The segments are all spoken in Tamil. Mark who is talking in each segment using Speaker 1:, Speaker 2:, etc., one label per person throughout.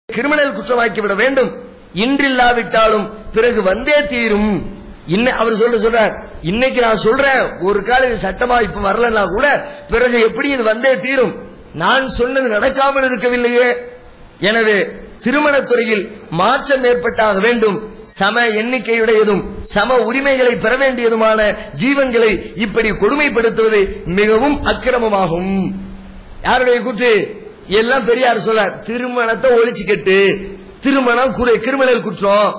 Speaker 1: கிரிமினல் குற்றமாக்கிவிட வேண்டும். இன்றில்லாவிட்டாலும் பிறகு வந்தே தீரும். அவர் சொல்றார், இன்னைக்கு நான் சொல்றேன், ஒரு கால இது சட்டமா இப்ப வரலன்னா கூட பிறகு எப்படி இது வந்தே தீரும். நான் சொன்னது நடக்காமல் இருக்கவில்லையே. எனவே திருமணத்துறையில் மாற்றம் ஏற்பட்டாக வேண்டும். சம எண்ணிக்கையுடையதும் சம உரிமைகளை பெற வேண்டியதுமான ஜீவன்களை இப்படி கொடுமைப்படுத்துவது மிகவும் அக்கிரமமாகும். யாருடைய கூற்று? எல்லாம் பெரியார் சொல்ல, திருமணத்தை ஒழிச்சுக்கிட்டு திருமணம் கிரிமினல் குற்றம்.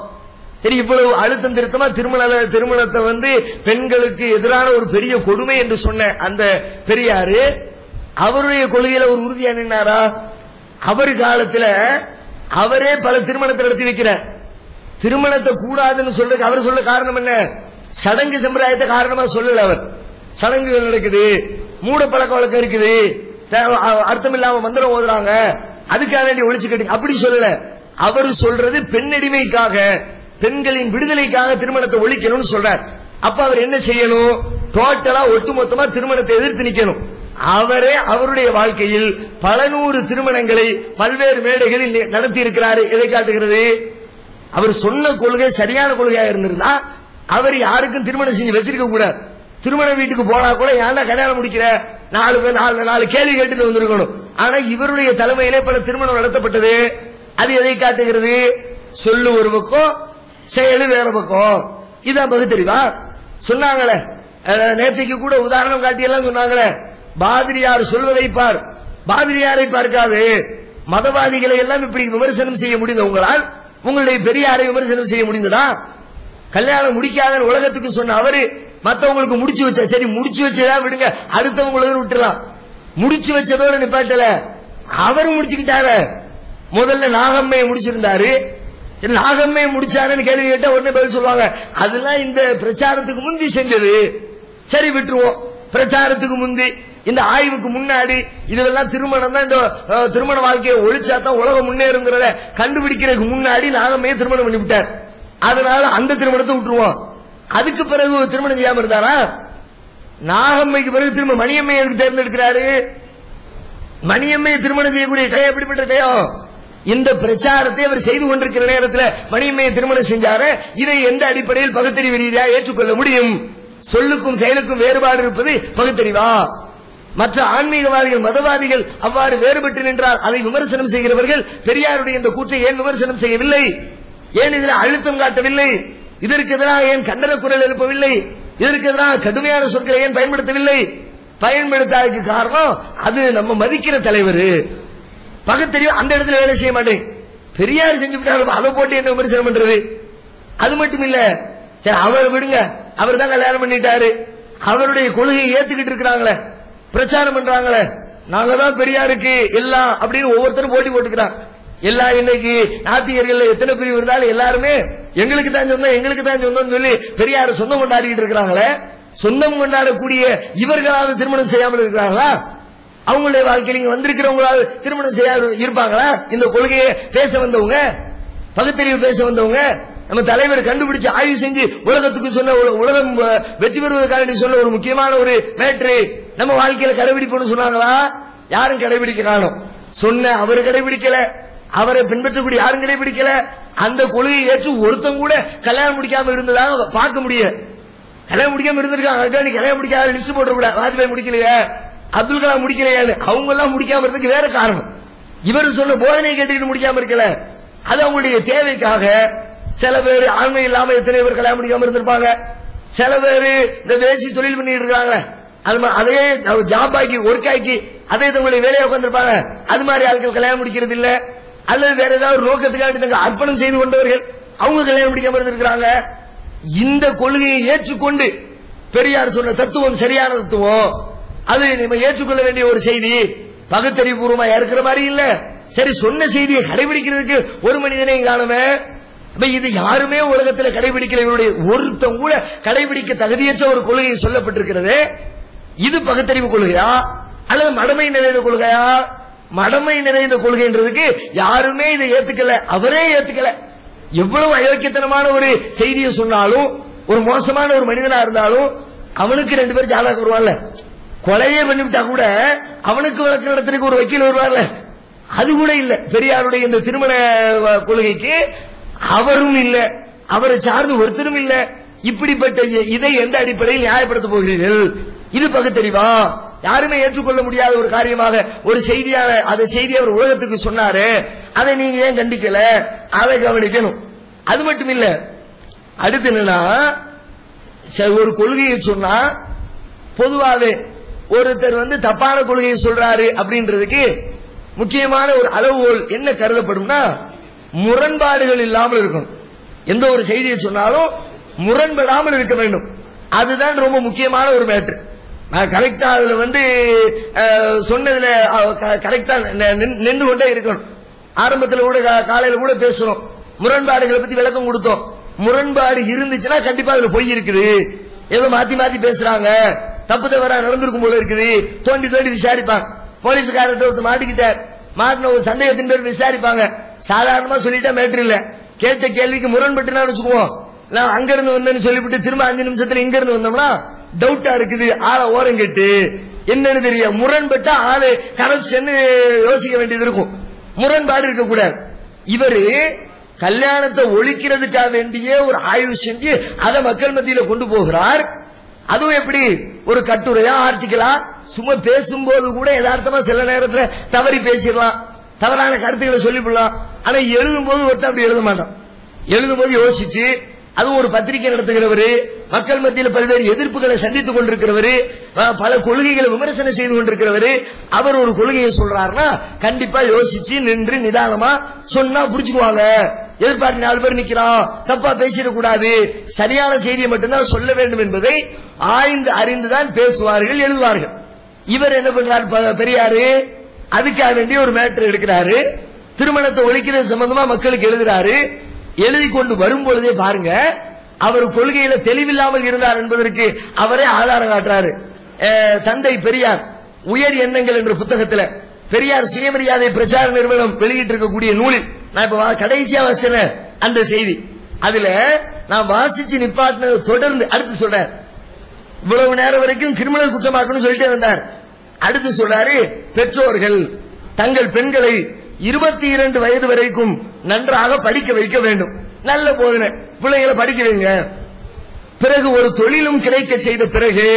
Speaker 1: சரி, இவ்வளவு அழுத்தம் திருத்தமா திருமணத்தை பெண்களுக்கு எதிரான ஒரு பெரிய கொடுமை என்று சொன்ன அந்த பெரியாரு அவருடைய கொள்கையில ஒரு உறுதியா நின்னாரா? அவர் காலத்துல அவரே பல திருமணத்தை நடத்தி வைக்கிறார். திருமணத்தை கூடாதுன்னு சொல்றதுக்கு அவர் சொல்ல காரணம் என்ன? சடங்கு சம்பிரதாயத்தை காரணமா சொல்லல. அவர் சடங்குகள் நடக்குது, மூட பழக்க வழக்கம் இருக்குது, அர்த்தம் இல்லாம மந்திரம் ஓதுறாங்க, அதுக்காக வேண்டி ஒழிச்சு கட்டி அப்படி சொல்லல. அவர் சொல்றது பெண்ணடிமைக்காக, பெண்களின் விடுதலைக்காக திருமணத்தை ஒழிக்கணும்னு சொல்றார். அப்ப அவர் என்ன செய்யணும்? டோட்டலா ஒட்டுமொத்தமா திருமணத்தை எதிர்த்து நிக்கணும். அவரே அவருடைய வாழ்க்கையில் பல நூறு திருமணங்களை பல்வேறு மேடைகளில் நடத்தி இருக்கிறார். எதை காட்டுகிறது? அவர் சொன்ன கொள்கை சரியான கொள்கையாக இருந்திருந்தா அவர் யாருக்கும் திருமணம் செஞ்சு வச்சிருக்க கூடாது. திருமண வீட்டுக்கு போனா கூட ஏன்டா கல்யாணம் முடிக்கிற, நாலு கேள்வி கேட்டு வந்திருக்கணும். ஆனா இவருடைய தலைமையிலே பல திருமணம் நடத்தப்பட்டது. அது எதை காட்டுகிறது? சொல்லு ஒரு பக்கம், செயலு வேற பக்கம். இதான் பகுத்தறிவா? சொன்னாங்களே, நேற்றைக்கு கூட உதாரணம் காட்டியெல்லாம் சொன்னாங்களே, பாதிரியார் சொல்வதை பார், பாதிரியாரை பார்க்காது. மதவாதிகளை எல்லாம் இப்படி விமர்சனம் செய்ய முடிந்த உங்களால் உங்களுடைய பெரியாரை விமர்சனம் செய்ய முடிந்ததா? கல்யாணம் முடிக்காத உலகத்துக்கு சொன்ன அவரு மத்தவங்களுக்கு முடிச்சு வச்ச, சரி முடிச்சு வச்சதா விடுங்க, அடுத்தவங்களுக்கு விட்டுலாம். முடிச்சு வச்சதோட நிப்பாட்டல, அவரு முடிச்சுக்கிட்டாரு. முதல்ல நாகம்மையை முடிச்சிருந்தாரு. நாகம்மையை முடிச்சாருன்னு கேள்வி கேட்டா உடனே பதில் சொல்லுவாங்க, அதெல்லாம் இந்த பிரச்சாரத்துக்கு முந்தி செஞ்சது. சரி விட்டுருவோம். பிரச்சாரத்துக்கு முந்தி, இந்த ஆய்வுக்கு முன்னாடி, இதெல்லாம் திருமணம் தான், இந்த திருமண வாழ்க்கையை ஒழிச்சா தான் உலகம் முன்னேறுங்கிறத கண்டுபிடிக்கிறதுக்கு முன்னாடி நாகம்மையை திருமணம் பண்ணி விட்டார். அதனால அந்த திருமணத்தை விட்டுருவோம். அதுக்கு பிறகு திருமணம் செய்யாம இருந்தாரா? நாகம்மைக்கு பிறகு திரும்ப மணியம்மையை எதுக்கு தேர்ந்தெடுக்கிறாரு? மணியம்மையை திருமணம் செய்யக்கூடிய கை எப்படிப்பட்ட கையம்? இந்த பிரச்சாரத்தை அவர் செய்து கொண்டிருக்கிற நேரத்தில் மணியம்மையை திருமணம் செஞ்சாரு. இதை எந்த அடிப்படையில் பகுத்தறிவு ரீதியாக ஏற்றுக்கொள்ள முடியும்? சொல்லுக்கும் செயலுக்கும் வேறுபாடு இருப்பது பகுத்தறிவா? மற்ற ஆன்மீகவாதிகள், மதவாதிகள் அவ்வாறு வேறுபட்டு நின்றால் அதை விமர்சனம் செய்கிறவர்கள் பெரியாருடைய இந்த கூற்றை ஏன் விமர்சனம் செய்யவில்லை? ஏன் இதில் அழுத்தம் காட்டவில்லை? இதற்கு எதிராக ஏன் கண்டன குரல் எழுப்பவில்லை? இதற்கு எதிராக கடுமையான சொற்களை ஏன் பயன்படுத்தவில்லை? பயன்படுத்தாததுக்கு காரணம், அது நம்ம மதிக்கிற தலைவர். பகுத்தறிவு அந்த இடத்துல வேலை செய்ய மாட்டேன். பெரியார் செஞ்சு விட்டாலும் அதை போட்டு என்ன விமர்சனம் பண்றது? அது மட்டும் இல்ல, சரி அவர் விடுங்க, அவர் தான் கல்யாணம் பண்ணிட்டாரு, அவருடைய கொள்கையை ஏத்துக்கிட்டு இருக்கிறாங்களே, பிரச்சாரம் பண்றாங்களே, நாங்க தான் பெரியாருக்கு எல்லாம் அப்படின்னு ஒவ்வொருத்தரும் போட்டி போட்டுக்கிறாங்க. எல்லா இன்னைக்கு நாத்திகர்கள் எத்தனை பிரிவு இருந்தாலும் எல்லாருமே எங்களுக்கு தான் சொந்தம், எங்களுக்கு தான் சொந்தம் சொல்லி பெரியார சொந்தம் கொண்டாடிட்டு இருக்கிறாங்களே. சொந்தம் கொண்டாடக்கூடிய இவர்களாவது திருமணம் செய்யாமல் இருக்கிறாங்களா? அவங்களுடைய வாழ்க்கையில் இங்க வந்திருக்கிறவங்களாவது திருமணம் செய்ய இருப்பாங்களா? இந்த கொள்கையை பேச வந்தவங்க, பகுத்தறிவு பேச வந்தவங்க, நம்ம தலைவர் கண்டுபிடிச்சு ஆய்வு செஞ்சு உலகத்துக்கு சொன்ன, உலகம் வெற்றி பெறுவதற்காக சொன்ன ஒரு முக்கியமான ஒரு மேட்ரு நம்ம வாழ்க்கையில கடைபிடிப்போம்னு சொன்னாங்களா? யாரும் கடைபிடிக்க காணும். சொன்ன அவரு கடைபிடிக்கல, அவரை பின்பற்றக்கூடிய யாரும் கடைபிடிக்கல. அந்த கொள்கையை ஏற்று ஒருத்தம் கூட கல்யாணம் முடிக்காம இருந்ததாக பார்க்க முடியல. கல்யாணம் முடிக்காம இருந்திருக்காங்க. கல்யாணம் முடிக்காத லிஸ்ட் போட்டு வாஜ்பாய் முடிக்கலையே, அப்துல் கலாம் முடிக்கலையா, அவங்க எல்லாம் முடிக்காம இருந்ததுக்கு வேற காரணம். இவர் சொன்ன போதனை கேட்டுக்கிட்டு முடிக்காம இருக்கல. அது அவங்களுடைய தேவைக்காக. சில பேர் ஆண்மை இல்லாம எத்தனை பேர் கல்யாணம் முடிக்காம இருந்திருப்பாங்க. சில பேர் இந்த வேசி தொழில் பண்ணிட்டு இருக்காங்க, அதே ஜாப் ஆக்கி ஒர்க் ஆக்கி அதே தங்களுடைய வேலையை உட்காந்துருப்பாங்க. அது மாதிரி ஆட்கள் கல்யாணம் முடிக்கிறது இல்ல. அல்லது வேற ஏதாவது ஒரு நோக்கத்துக்காக அர்ப்பணம் செய்து கொண்டவர்கள் அவங்க கல்யாணம் முடிக்காம இருந்திருக்கிறாங்க. இந்த கொள்கையை ஏற்றுக்கொண்டு பெரியார் சொன்ன தத்துவம் சரியான தத்துவம், அது நம்ம ஏற்றுக்கொள்ள வேண்டிய ஒரு செய்தி. பகுத்தறிவு பூர்வமா இருக்கிற மாதிரி இல்ல. சரி, சொன்ன செய்தியை கடைபிடிக்கிறதுக்கு ஒரு மனிதனை காணுமே. இது யாருமே உலகத்தில் கடைபிடிக்கல. இவருடைய ஒருத்தம் கூட கடைபிடிக்க தகுதியற்ற ஒரு கொள்கை சொல்லப்பட்டிருக்கிறது. இது பகுத்தறிவு கொள்கையா அல்லது மடமை நிறைந்த கொள்கையா? மடமை நிறைந்த கொள்கைன்றதுக்கு யாருமே இதை ஏத்துக்கல, அவரே ஏத்துக்கல. எவ்வளவு அயோக்கியத்தனமான ஒரு செய்தியை சொன்னாலும், ஒரு மோசமான ஒரு மனிதனா இருந்தாலும், அவனுக்கு 2 பேர் ஜாதகம் வருவான்ல, கொலையே பண்ணிவிட்டா கூட அவனுக்கு வழக்கு நடத்துறதுக்கு ஒரு வக்கீல் வருவார்ல, அது கூட இல்ல. பெரியாருடைய இந்த திருமண கொள்கைக்கு அவரும் இல்ல, அவரை சார்ந்து ஒருத்தரும் இல்ல. இப்படிப்பட்ட இதை எந்த அடிப்படையில் நியாயப்படுத்த போகிறீர்கள்? இது பகுத்தறிவா? யாருமே ஏற்றுக்கொள்ள முடியாத ஒரு காரியமாக ஒரு செய்தியான அந்த செய்தி அவர் உலகத்துக்கு சொன்னாரு, அதை நீங்க ஏன் கண்டிக்கல? அதை கவனிக்கணும். அது மட்டும் இல்ல, அடுத்து என்னன்னா, ஒரு கொள்கையை சொன்னா பொதுவாகவே ஒருத்தர் தப்பான கொள்கையை சொல்றாரு அப்படின்றதுக்கு முக்கியமான ஒரு அளவுகோல் என்ன கருதப்படும்னா, முரண்பாடுகள் இல்லாமல் இருக்கணும். எந்த ஒரு செய்தியை சொன்னாலும் முரண்படாமல் இருக்க வேண்டும். அதுதான் ரொம்ப முக்கியமான ஒரு மேட்ரு. நான் கரெக்டா அதுல சொன்னதுல கரெக்டா நின்று கொண்டே இருக்கணும். ஆரம்பத்தில் கூட காலையில கூட பேசணும், முரண்பாடுகளை பத்தி விளக்கம் கொடுத்தோம். முரண்பாடு இருந்துச்சுன்னா கண்டிப்பா அதுல பொய் இருக்குது, ஏதோ மாத்தி மாத்தி பேசுறாங்க, தப்பு தவறா நடந்திருக்கும் போல இருக்குது, தோண்டி தோண்டி விசாரிப்பாங்க. போலீஸ்காரர்கிட்ட ஒருத்தர் மாட்டிக்கிட்டார், மாட்டின ஒரு சந்தேகத்தின் பேர் விசாரிப்பாங்க. சாதாரணமா சொல்லிட்டா மேட்ரு இல்ல, கேட்ட கேள்விக்கு முரண்பட்டு வச்சுக்குவோம். நான் அங்க இருந்து வந்தேன்னு சொல்லிவிட்டு திரும்ப 5 நிமிஷத்துல இங்க இருந்து வந்தோம்னா டவுட்டா இருக்குது, ஆளை ஓரம் கேட்டு என்னன்னு தெரியும். முரண்பட்டா ஆளு கரப்ஷன் யோசிக்க வேண்டியது இருக்கும். முரண்பாடு இருக்கக்கூடாது. இவரு கல்யாணத்தை ஒழிக்கிறதுக்காக வேண்டிய ஒரு ஆய்வு செஞ்சு அதை மக்கள் மத்தியில கொண்டு போகிறார். அதுவும் எப்படி? ஒரு கட்டுரையா ஆர்டிக்கலா சும்மா பேசும்போது கூட யதார்த்தமா சில நேரத்தில் தவறி பேசிடலாம், தவறான கருத்துக்களை சொல்லிவிடலாம். ஆனா எழுதும் போது ஒருத்தர் அப்படி எழுத மாட்டான். எழுதும் போது யோசிச்சு, அது ஒரு பத்திரிகை நடத்துகிறவரு, மக்கள் மத்தியில் பல்வேறு எதிர்ப்புகளை சந்தித்துக் கொண்டிருக்கிறவரு, பல கொள்கைகளை விமர்சனம் செய்து கொண்டிருக்கிறவரு, அவர் ஒரு கொள்கையை சொல்றாருன்னா கண்டிப்பா யோசிச்சு நின்று நிதானமா சொன்னா புடிச்சுக்குவாங்க. எதிர்பார்த்து 4 பேர் நிக்கலாம், தப்பா பேசிடக்கூடாது, சரியான செய்தியை மட்டும்தான் சொல்ல வேண்டும் என்பதை ஆய்ந்து அறிந்துதான் பேசுவார்கள், எழுதுவார்கள். இவர் என்ன பண்றாரு பெரியாரு? அதுக்காக வேண்டிய ஒரு மேட்டர் எடுக்கிறாரு, திருமணத்தை ஒழிக்கிறது சம்பந்தமா மக்களுக்கு எழுதுறாரு. எழுதி கொண்டு வரும்பொழுதே பாருங்க, அவர் கொள்கையில தெளிவில்லாமல் இருந்தார் என்பதற்கு அவரே ஆதாரம் காட்டுறாரு. தந்தை பெரியார் உயர் எண்ணங்கள் என்ற புத்தகத்துல பெரியார் சுயமரியாதை பிரச்சார நிறுவனம் வெளியிட்டு இருக்கக்கூடிய நூலில் நான் இப்ப கடைசியா வாசிச்சேன் அந்த செய்தி. அதுல நான் வாசிச்சு நிப்பாட்டினது தொடர்ந்து அடுத்து சொல்றேன். இவ்வளவு நேரம் வரைக்கும் கிரிமினல் குற்றமாக்கணும்னு சொல்லிட்டே வந்தார். அடுத்து சொல்றாரு, பெற்றோர்கள் தங்கள் பெண்களை 22 வயது வரைக்கும் நன்றாக படிக்க வைக்க வேண்டும். நல்ல போதனை, பிள்ளைகளை படிக்க வைங்க. பிறகு ஒரு தொழிலும் கிடைக்க செய்த பிறகு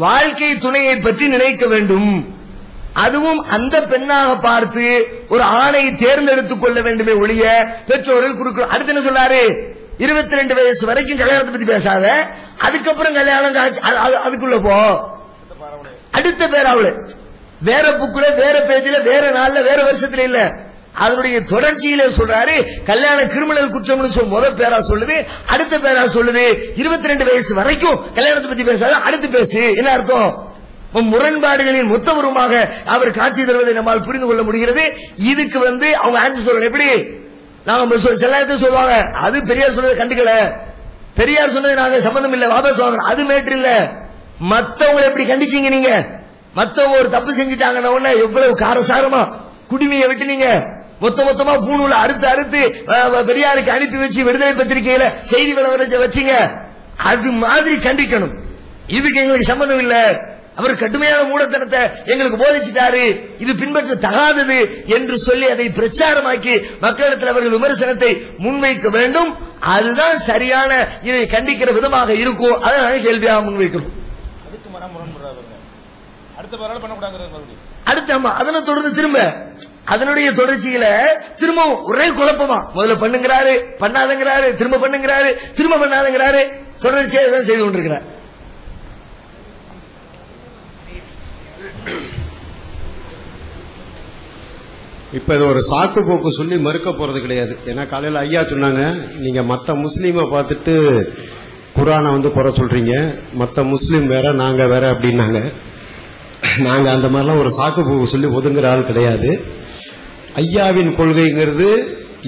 Speaker 1: வாழ்க்கை துணையை பற்றி நினைக்க வேண்டும். அதுவும் அந்த பெண்ணாக பார்த்து ஒரு ஆணை தேர்ந்தெடுத்துக் கொள்ள வேண்டுமே ஒழிய பெற்றோர்கள் குறுக்கு. அடுத்து என்ன சொல்றாரு? 22 வயசு வரைக்கும் கல்யாணத்தை பத்தி பேசாத, அதுக்கப்புறம் கல்யாணம் அதுக்குள்ள போ. அடுத்த பேராவுல வேற புக்குல, வேற பேஜ்ல, வேற நாள்ல, வேற வருஷத்துல இல்ல, அதனுடைய தொடர்ச்சியில சொல்றாரு, கல்யாண கிரிமினல் குற்றம் முதல் பேரா சொல்லுது, அடுத்த பேரா சொல்லுது 22 வயசு வரைக்கும் கல்யாணத்தை பத்தி பேசாத, அடுத்து பேசு. என்ன அர்த்தம்? முரண்பாடுகளின் மொத்தவருமாக அவர் காட்சி தருவதை நம்மால் புரிந்து கொள்ள முடிகிறது. இதுக்கு அவங்க ஆன்சர் சொல்லணும். எப்படி? நாங்க சில நேரத்தில் சொல்லுவாங்க, அது பெரியார் சொன்னதை கண்டுக்கல, பெரியார் சொன்னது நாங்க சம்பந்தம் இல்ல, வாபஸ் வாங்க, அது மேட்டர் இல்ல. மத்தவங்களை எப்படி கண்டிச்சீங்க நீங்க? மத்தவங்க ஒரு தப்பு செஞ்சுட்டாங்கன்னா எவ்வளவு காரசாரமா குடிமையை விட்டுனீங்க, மொத்தமா பூணூல அறுத்து அறுத்து பெரியாருக்கு அனுப்பி வச்சு விடுதலை பத்திரிகையில செய்தி விளம்பரத்தை வச்சீங்க. அது மாதிரி கண்டிக்கணும். இதுக்கு எங்களுக்கு சம்பந்தம் இல்ல, அவர் கடுமையான மூடத்தனத்தை எங்களுக்கு போதிச்சிட்டாரு, இது பின்பற்ற தகாதது என்று சொல்லி அதை பிரச்சாரமாக்கி மக்களிடத்தில் அவர்கள் விமர்சனத்தை முன்வைக்க வேண்டும். அதுதான் சரியான, இதை கண்டிக்கிற விதமாக இருக்கும். அதை நாங்கள் கேள்வியாக முன்வைக்கிறோம். அடுத்து அதனை தொடர்ந்து திரும்ப அதனுடைய தொடர்ச்சியில திரும்ப ஒரே குழப்பமா, முதல்ல பண்ணுங்கிறாரு, பண்ணாதங்கிறாரு, திரும்ப பண்ணுங்கிறாரு, திரும்ப பண்ணாதங்கிறாரு, தொடர்ச்சியாக செய்து கொண்டிருக்கிறார்.
Speaker 2: இப்ப இது ஒரு சாக்கு போக்கு சொல்லி மறுக்க போறது கிடையாது. ஏன்னா காலையில ஐயா சொன்னாங்க, நீங்க மத்த முஸ்லீமை பார்த்துட்டு குர்ஆனை குறை சொல்றீங்க, மத்த முஸ்லீம் வேற நாங்க வேற அப்படின்னாங்க. நாங்க அந்த மாதிரிலாம் ஒரு சாக்கு போக்கு சொல்லி ஒதுங்குற ஆள் கிடையாது. ஐயாவின் கொள்கைங்கிறது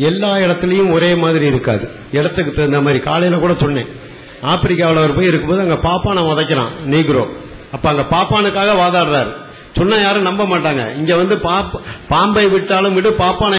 Speaker 2: எல்லா இடத்துலயும் ஒரே மாதிரி இருக்காது, இடத்துக்கு தகுந்த மாதிரி. காலையில கூட சொன்னேன், ஆப்பிரிக்காவில் அவர் போய் இருக்கும்போது அங்க பாப்பானை உதைக்கிறான் நீக்ரோ. அப்ப அங்க பாப்பானுக்காக வாதாடுறாரு. சொன்னா யாரும் நம்ப மாட்டாங்க. இங்க பாம்பை விட்டாலும் விடு, பாப்பானை